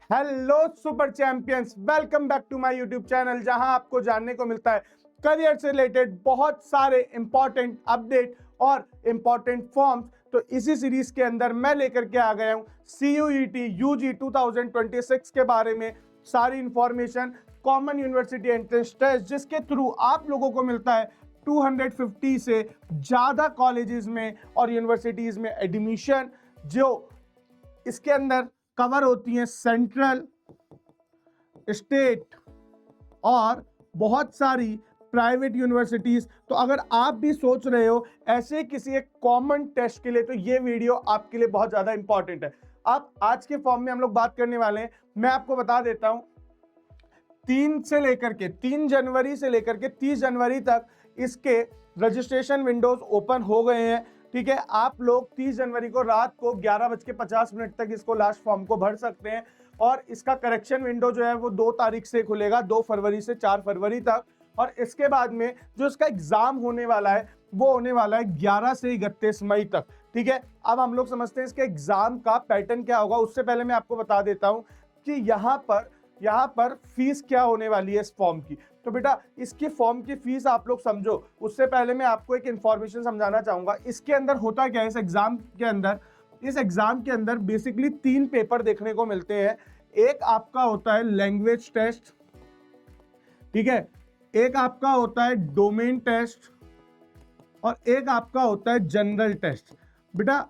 Hello super champions, welcome back to my YouTube channel, जहां आपको जानने को मिलता है करियर से रिलेटेड बहुत सारे इंपॉर्टेंट अपडेट और इंपॉर्टेंट फॉर्म्स। तो इसी सीरीज के अंदर मैं लेकर के आ गया हूं CUET UG 2026 के बारे में सारी information, common university entrance test, जिसके थ्रू आप लोगों को मिलता है 250 से ज़्यादा कॉलेजेस में और यूनिवर्सिटीज़ में एडमिशन, जो इसके अंदर कवर होती हैं सेंट्रल, स्टेट और बहुत सारी प्राइवेट यूनिवर्सिटीज। तो अगर आप भी सोच रहे हो ऐसे किसी एक कॉमन टेस्ट के लिए, तो ये वीडियो आपके लिए बहुत ज्यादा इंपॉर्टेंट है। अब आज के फॉर्म में हम लोग बात करने वाले हैं, मैं आपको बता देता हूं 3 जनवरी से लेकर के 30 जनवरी तक इसके रजिस्ट्रेशन विंडोज ओपन हो गए हैं। ठीक है, आप लोग 30 जनवरी को रात को 11:50 तक इसको लास्ट फॉर्म को भर सकते हैं और इसका करेक्शन विंडो जो है वो 2 तारीख से खुलेगा, 2 फरवरी से 4 फरवरी तक। और इसके बाद में जो इसका एग्जाम होने वाला है वो होने वाला है 11 से 31 मई तक। ठीक है, अब हम लोग समझते हैं इसके एग्जाम का पैटर्न क्या होगा। उससे पहले मैं आपको बता देता हूं कि यहाँ पर फीस क्या होने वाली है इस फॉर्म की। तो बेटा इसकी फॉर्म की फीस आप लोग समझो, उससे पहले मैं आपको एक इंफॉर्मेशन समझाना चाहूंगा। इसके अंदर होता क्या है, इस एग्जाम के अंदर बेसिकली 3 पेपर देखने को मिलते हैं। एक आपका होता है लैंग्वेज टेस्ट, ठीक है, एक आपका होता है डोमेन टेस्ट और एक आपका होता है जनरल टेस्ट। बेटा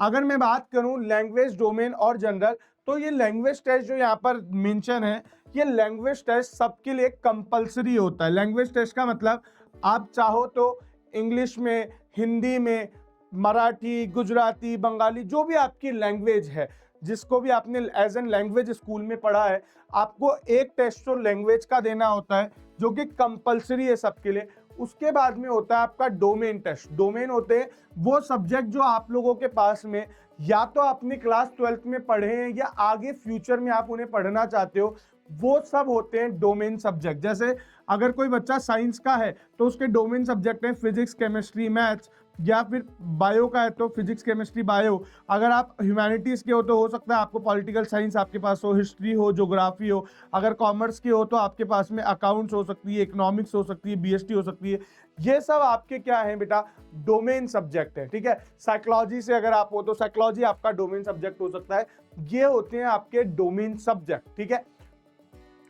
अगर मैं बात करूं लैंग्वेज, डोमेन और जनरल, तो ये लैंग्वेज टेस्ट जो यहाँ पर मेंशन है, ये लैंग्वेज टेस्ट सबके लिए कंपलसरी होता है। लैंग्वेज टेस्ट का मतलब आप चाहो तो इंग्लिश में, हिंदी में, मराठी, गुजराती, बंगाली, जो भी आपकी लैंग्वेज है, जिसको भी आपने एज एन लैंग्वेज स्कूल में पढ़ा है, आपको एक टेस्ट तो लैंग्वेज का देना होता है जो कि कंपलसरी है सबके लिए। उसके बाद में होता है आपका डोमेन टेस्ट। डोमेन होते हैं वो सब्जेक्ट जो आप लोगों के पास में या तो आपने क्लास 12th में पढ़े हैं या आगे फ्यूचर में आप उन्हें पढ़ना चाहते हो, वो सब होते हैं डोमेन सब्जेक्ट। जैसे अगर कोई बच्चा साइंस का है तो उसके डोमेन सब्जेक्ट हैं फिजिक्स, केमिस्ट्री, मैथ्स, या फिर बायो का है तो फिजिक्स, केमिस्ट्री, बायो। अगर आप ह्यूमैनिटीज़ के हो तो हो सकता है आपको पॉलिटिकल साइंस आपके पास हो, हिस्ट्री हो, ज्योग्राफी हो। अगर कॉमर्स के हो तो आपके पास में अकाउंट्स हो सकती है, इकोनॉमिक्स हो सकती है, BST हो सकती है। ये सब आपके क्या है बेटा, डोमेन सब्जेक्ट है। ठीक है, साइकोलॉजी से अगर आप हो तो साइकोलॉजी आपका डोमेन सब्जेक्ट हो सकता है। ये होते हैं आपके डोमेन सब्जेक्ट। ठीक है,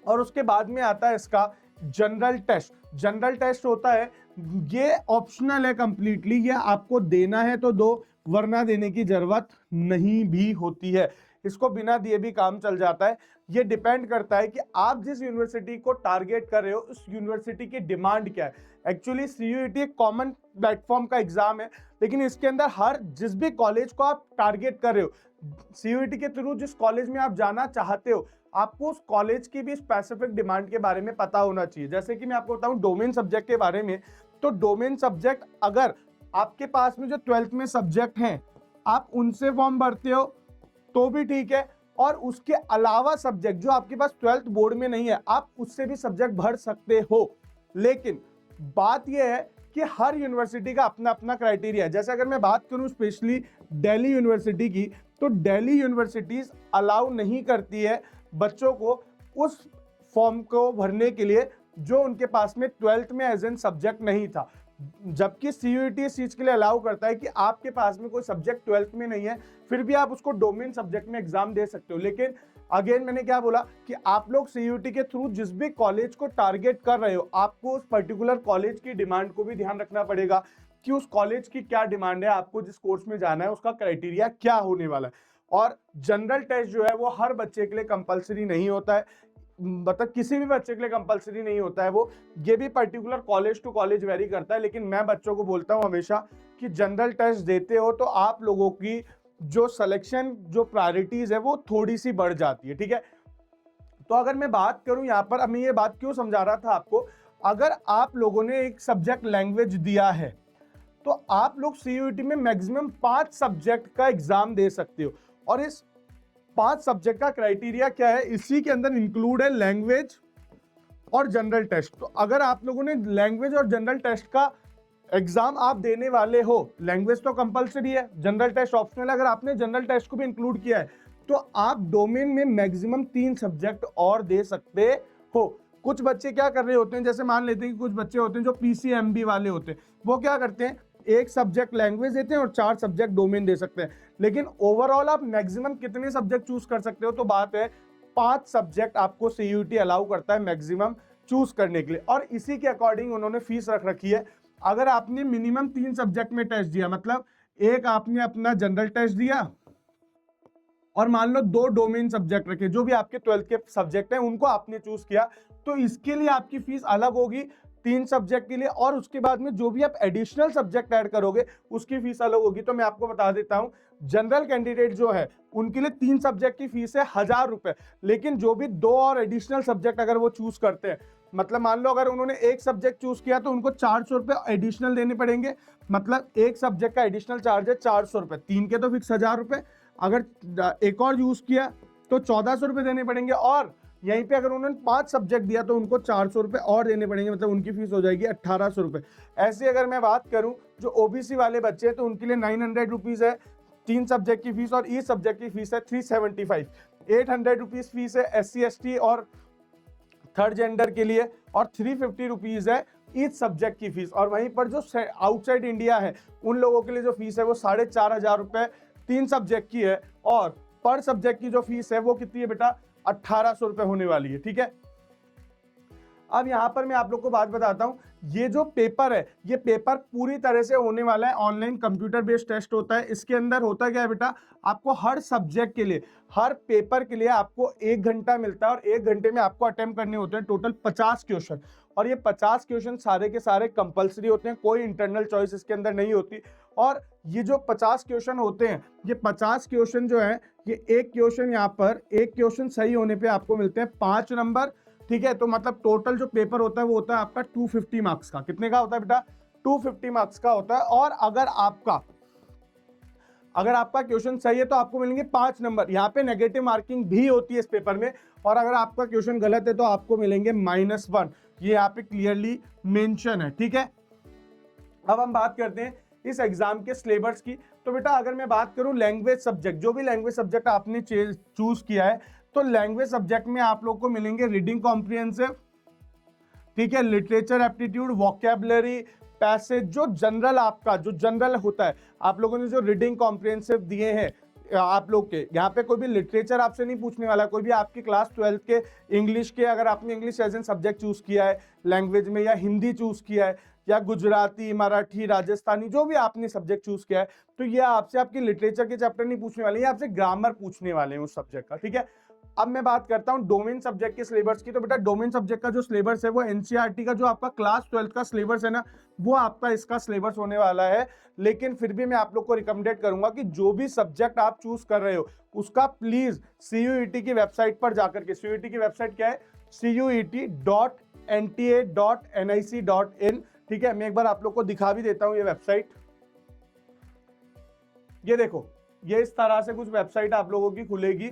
और उसके बाद में आता है इसका जनरल टेस्ट। जनरल टेस्ट होता है, ये ऑप्शनल है कंप्लीटली, ये आपको देना है तो दो, वरना देने की जरूरत नहीं भी होती है। इसको बिना दिए भी काम चल जाता है। ये डिपेंड करता है कि आप जिस यूनिवर्सिटी को टारगेट कर रहे हो उस यूनिवर्सिटी की डिमांड क्या है। एक्चुअली CUET एक कॉमन प्लेटफॉर्म का एग्जाम है, लेकिन इसके अंदर हर जिस भी कॉलेज को आप टारगेट कर रहे हो, CUET के थ्रू जिस कॉलेज में आप जाना चाहते हो, आपको उस कॉलेज की भी स्पेसिफिक डिमांड के बारे में पता होना चाहिए। जैसे कि मैं आपको बताऊं डोमेन सब्जेक्ट के बारे में, तो डोमेन सब्जेक्ट अगर आपके पास में जो 12th में सब्जेक्ट हैं आप उनसे फॉर्म भरते हो तो भी ठीक है, और उसके अलावा सब्जेक्ट जो आपके पास 12th बोर्ड में नहीं है आप उससे भी सब्जेक्ट भर सकते हो। लेकिन बात यह है कि हर यूनिवर्सिटी का अपना अपना क्राइटेरिया है। जैसे अगर मैं बात करूं स्पेशली दिल्ली यूनिवर्सिटी की, तो दिल्ली यूनिवर्सिटीज अलाउ नहीं करती है बच्चों को उस फॉर्म को भरने के लिए जो उनके पास में 12th में एज एन सब्जेक्ट नहीं था। जबकि CUET इस चीज के लिए अलाउ करता है कि आपके पास में कोई सब्जेक्ट 12th में नहीं है, फिर भी आप उसको डोमेन सब्जेक्ट में एग्जाम दे सकते हो। लेकिन अगेन मैंने क्या बोला कि आप लोग CUET के थ्रू जिस भी कॉलेज को टारगेट कर रहे हो, आपको उस पर्टिकुलर कॉलेज की डिमांड को भी ध्यान रखना पड़ेगा कि उस कॉलेज की क्या डिमांड है, आपको जिस कोर्स में जाना है उसका क्राइटेरिया क्या होने वाला है। और जनरल टेस्ट जो है वो हर बच्चे के लिए कंपलसरी नहीं होता है, मतलब किसी भी बच्चे के लिए कंपलसरी नहीं होता है वो, ये भी particular college to college vary करता है। लेकिन मैं बच्चों को बोलता हूं हमेशा कि जनरल टेस्ट देते हो तो आप लोगों की जो सिलेक्शन, जो प्रायोरिटीज है वो थोड़ी सी बढ़ जाती है। ठीक है, तो अगर मैं बात करूं यहां पर, अब मैं ये बात क्यों समझा रहा था आपको, अगर आप लोगों ने एक सब्जेक्ट लैंग्वेज दिया है तो आप लोग CUET में मैक्सिमम 5 सब्जेक्ट का एग्जाम दे सकते हो। और इस 5 सब्जेक्ट का क्राइटेरिया क्या है, इसी के अंदर इंक्लूड है लैंग्वेज और जनरल टेस्ट। तो अगर आप लोगों ने लैंग्वेज और जनरल टेस्ट का एग्जाम आप देने वाले हो, लैंग्वेज तो कंपलसरी है, जनरल टेस्ट ऑप्शनल है, अगर आपने जनरल टेस्ट को भी इंक्लूड किया है तो आप डोमेन में मैक्सिमम 3 सब्जेक्ट और दे सकते हो। कुछ बच्चे क्या कर रहे होते हैं, जैसे मान लेते हैं कि कुछ बच्चे होते हैं जो पीसीएमबी वाले होते हैं, वो क्या करते हैं, एक सब्जेक्ट लैंग्वेज देते हैं और 4 सब्जेक्ट डोमेन दे सकते हैं। लेकिन ओवरऑल आप मैक्सिमम कितने सब्जेक्ट चूज कर सकते हो, तो बात है 5 सब्जेक्ट आपको सीयूईटी अलाउ करता है मैक्सिमम चूज करने के लिए, और इसी के अकॉर्डिंग उन्होंने फीस रख रखी है। अगर आपने मिनिमम 3 सब्जेक्ट में टेस्ट दिया, मतलब एक आपने अपना जनरल टेस्ट दिया और मान लो 2 डोमेन सब्जेक्ट रखे, जो भी आपके 12th के सब्जेक्ट हैं उनको आपने चूज किया, तो इसके लिए आपकी फीस अलग होगी 3 सब्जेक्ट के लिए, और उसके बाद में जो भी आप एडिशनल सब्जेक्ट ऐड करोगे उसकी फीस अलग होगी। तो मैं आपको बता देता हूं, जनरल कैंडिडेट जो है उनके लिए 3 सब्जेक्ट की फीस है 1000 रुपए, लेकिन जो भी 2 और एडिशनल सब्जेक्ट अगर वो चूज करते हैं, मतलब मान लो अगर उन्होंने एक सब्जेक्ट चूज किया तो उनको 400 रुपए एडिशनल देने पड़ेंगे, मतलब एक सब्जेक्ट का एडिशनल चार्ज है 400 रुपए, 3 के तो फिक्स 1000 रुपए, अगर एक और यूज किया तो 1400 रुपए देने पड़ेंगे, और यहीं पे अगर उन्होंने 5 सब्जेक्ट दिया तो उनको 400 रुपए और देने पड़ेंगे, मतलब उनकी फीस हो जाएगी 1800 रुपए। ऐसे अगर मैं बात करूं जो ओबीसी वाले बच्चे हैं तो उनके लिए 900 रुपीज है 3 सब्जेक्ट की फीस, और ईच सब्जेक्ट की फीस है 375। 800 रुपीज फीस है SC/ST और थर्ड जेंडर के लिए, और 350 रुपीज है ईच सब्जेक्ट की फीस। और वहीं पर जो आउटसाइड इंडिया है उन लोगों के लिए जो फीस है वो 4500 रुपए 3 सब्जेक्ट की है, और पर सब्जेक्ट की जो फीस है वो कितनी है बेटा, 1800 रुपए होने वाली है। ठीक है, अब यहां पर मैं आप लोग को बात बताता हूं, ये जो पेपर है ये पेपर पूरी तरह से होने वाला है ऑनलाइन, कंप्यूटर बेस्ड टेस्ट होता है। इसके अंदर होता क्या है बेटा, आपको हर सब्जेक्ट के लिए, हर पेपर के लिए आपको 1 घंटा मिलता है, और 1 घंटे में आपको अटेम्प्ट करने होते हैं टोटल 50 क्वेश्चन, और ये 50 क्वेश्चन सारे के सारे कंपलसरी होते हैं, कोई इंटरनल चॉइस इसके अंदर नहीं होती। और ये जो 50 क्वेश्चन होते हैं, ये 50 क्वेश्चन जो है, ये एक क्वेश्चन यहाँ पर, एक क्वेश्चन सही होने पे आपको मिलते हैं 5 नंबर। ठीक है, तो मतलब टोटल जो पेपर होता है वो होता है आपका 250 मार्क्स का। कितने का होता है बेटा, 250 मार्क्स का होता है। और अगर आपका क्वेश्चन सही है तो आपको मिलेंगे 5 नंबर। यहाँ पे नेगेटिव मार्किंग भी होती है इस पेपर में, और अगर आपका क्वेश्चन गलत है तो आपको मिलेंगे -1। ये यहाँ पे क्लियरली मेंशन है। ठीक है, अब हम बात करते हैं इस एग्जाम के सिलेबस की। तो बेटा अगर मैं बात करूं लैंग्वेज सब्जेक्ट, जो भी लैंग्वेज सब्जेक्ट आपने चूज किया है, तो लैंग्वेज सब्जेक्ट में आप लोग को मिलेंगे रीडिंग कॉम्प्रिहेंसिव, ठीक है, लिटरेचर एप्टीट्यूड, वोकैबुलरी, पैसेज, जो जनरल होता है। आप लोगों ने जो रीडिंग कॉम्प्रिहेंसिव दिए हैं आप लोग के, यहाँ पे कोई भी लिटरेचर आपसे नहीं पूछने वाला, कोई भी आपकी क्लास 12th के इंग्लिश के, अगर आपने English as an subject choose किया है लैंग्वेज में, या हिंदी चूज किया है, या गुजराती, मराठी, राजस्थानी, जो भी आपने सब्जेक्ट चूज किया है, तो ये आपसे आपकी लिटरेचर के चैप्टर नहीं पूछने वाले, ये आपसे ग्रामर पूछने वाले हैं उस सब्जेक्ट का। ठीक है, अब मैं बात करता हूं डोमेन सब्जेक्ट के सिलेबस की। तो बेटा डोमेन सब्जेक्ट का जो सिलेबस है वो एनसीईआरटी का जो आपका क्लास 12th का सिलेबस है ना, वो आपका इसका सिलेबस होने वाला है। लेकिन फिर भी मैं आप लोग को रिकमेंडेड करूंगा कि जो भी सब्जेक्ट आप चूज कर रहे हो उसका प्लीज सीयूईटी की वेबसाइट पर जाकर के, सीयूईटी की वेबसाइट क्या है, cuet.nta.nic.in। ठीक है, मैं एक बार आप लोग को दिखा भी देता हूं ये वेबसाइट। ये देखो, ये इस तरह से कुछ वेबसाइट आप लोगों की खुलेगी।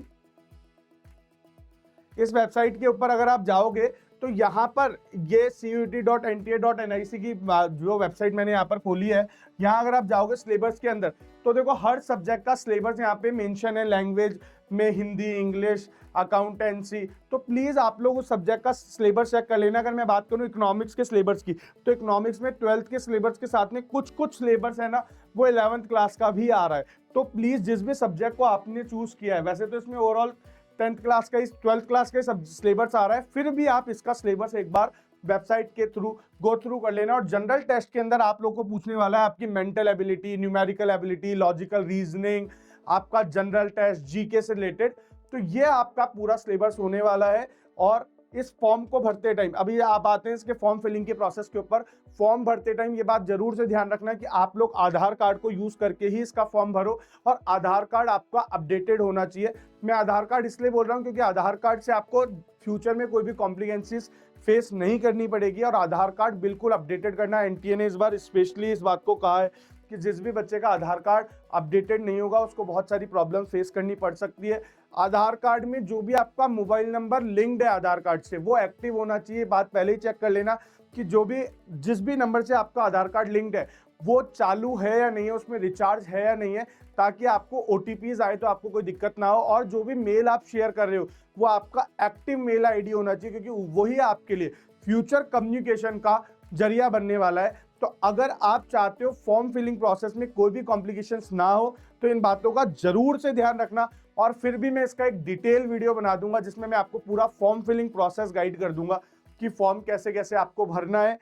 इस वेबसाइट के ऊपर अगर आप जाओगे तो यहाँ पर ये cuet.nta.nic की जो वेबसाइट मैंने यहाँ पर खोली है, यहाँ अगर आप जाओगे सिलेबस के अंदर तो देखो हर सब्जेक्ट का सिलेबस यहाँ पे मेंशन है। लैंग्वेज में हिंदी, इंग्लिश, अकाउंटेंसी, तो प्लीज आप लोग उस सब्जेक्ट का सिलेबस चेक कर लेना। अगर मैं बात करूँ इकोनॉमिक्स के सिलेबस की, तो इकोनॉमिक्स में 12th के सिलेबस के साथ में कुछ सिलेबस है ना वो 11th क्लास का भी आ रहा है। तो प्लीज जिस भी सब्जेक्ट को आपने चूज किया है, वैसे तो इसमें ओवरऑल 10th क्लास का, 12th क्लास का सब सिलेबस आ रहा है, फिर भी आप इसका सिलेबस एक बार वेबसाइट के थ्रू गो थ्रू कर लेना। और जनरल टेस्ट के अंदर आप लोग को पूछने वाला है आपकी mental ability, numerical ability, logical reasoning, आपका जनरल टेस्ट, जीके से रिलेटेड। तो ये आपका पूरा सिलेबस होने वाला है। और इस फॉर्म को भरते टाइम, अभी आप आते हैं इसके फॉर्म फिलिंग के प्रोसेस के ऊपर, फॉर्म भरते टाइम ये बात जरूर से ध्यान रखना कि आप लोग आधार कार्ड को यूज करके ही इसका फॉर्म भरो, और आधार कार्ड आपका अपडेटेड होना चाहिए। मैं आधार कार्ड इसलिए बोल रहा हूँ क्योंकि आधार कार्ड से आपको फ्यूचर में कोई भी कॉम्प्लिकेंसीज फेस नहीं करनी पड़ेगी, और आधार कार्ड बिल्कुल अपडेटेड करना। एनटीए ने इस बार स्पेशली इस बात को कहा है कि जिस भी बच्चे का आधार कार्ड अपडेटेड नहीं होगा उसको बहुत सारी प्रॉब्लम फेस करनी पड़ सकती है। आधार कार्ड में जो भी आपका मोबाइल नंबर लिंक्ड है आधार कार्ड से वो एक्टिव होना चाहिए। बात पहले ही चेक कर लेना कि जिस भी नंबर से आपका आधार कार्ड लिंक्ड है वो चालू है या नहीं है, उसमें रिचार्ज है या नहीं है, ताकि आपको OTPs आए तो आपको कोई दिक्कत ना हो। और जो भी मेल आप शेयर कर रहे हो वो आपका एक्टिव मेल आईडी होना चाहिए, क्योंकि वही आपके लिए फ्यूचर कम्युनिकेशन का जरिया बनने वाला है। तो अगर आप चाहते हो फॉर्म फिलिंग प्रोसेस में कोई भी कॉम्प्लिकेशंस ना हो तो इन बातों का जरूर से ध्यान रखना। और फिर भी मैं इसका एक डिटेल वीडियो बना दूंगा जिसमें मैं आपको पूरा फॉर्म फिलिंग प्रोसेस गाइड कर दूंगा कि फॉर्म कैसे कैसे आपको भरना है।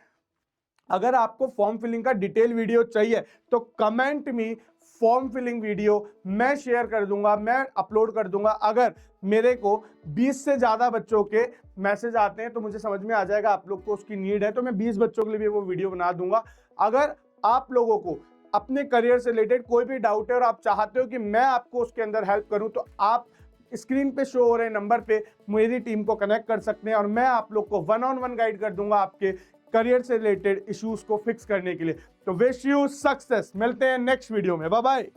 अगर आपको फॉर्म फिलिंग का डिटेल वीडियो चाहिए तो कमेंट में फॉर्म फिलिंग वीडियो मैं शेयर कर दूंगा, मैं अपलोड कर दूंगा। अगर मेरे को 20 से ज्यादा बच्चों के मैसेज आते हैं तो मुझे समझ में आ जाएगा आप लोग को उसकी नीड है, तो मैं 20 बच्चों के लिए भी वो वीडियो बना दूंगा। अगर आप लोगों को अपने करियर से रिलेटेड कोई भी डाउट है और आप चाहते हो कि मैं आपको उसके अंदर हेल्प करूं, तो आप स्क्रीन पे शो हो रहे नंबर पे मेरी टीम को कनेक्ट कर सकते हैं और मैं आप लोग को 1-on-1 गाइड कर दूंगा आपके करियर से रिलेटेड इश्यूज को फिक्स करने के लिए। तो विश यू सक्सेस। मिलते हैं नेक्स्ट वीडियो में। Bye bye.